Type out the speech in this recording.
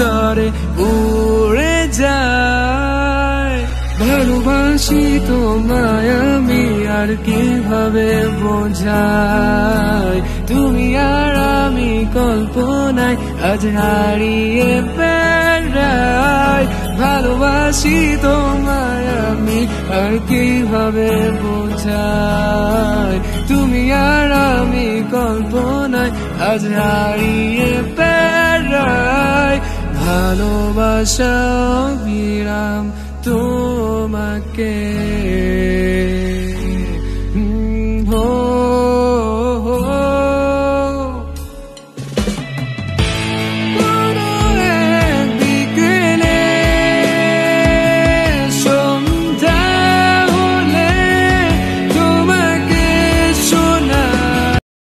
স্তরে উড়ে যায়। ভালোবাসি তোমায় আমি আর কিভাবে বোঝাই, তুমি আর আমি কল্পনায় আজ হারিয়ে বেড়াই। ভালোবাসি তোমায় আমি আর কিভাবে বোঝাই, তুমি আর আমি কল্পনায় আজ হারিয়ে বেড়াই। ভালোবাসা অবিরাম তোমাকে।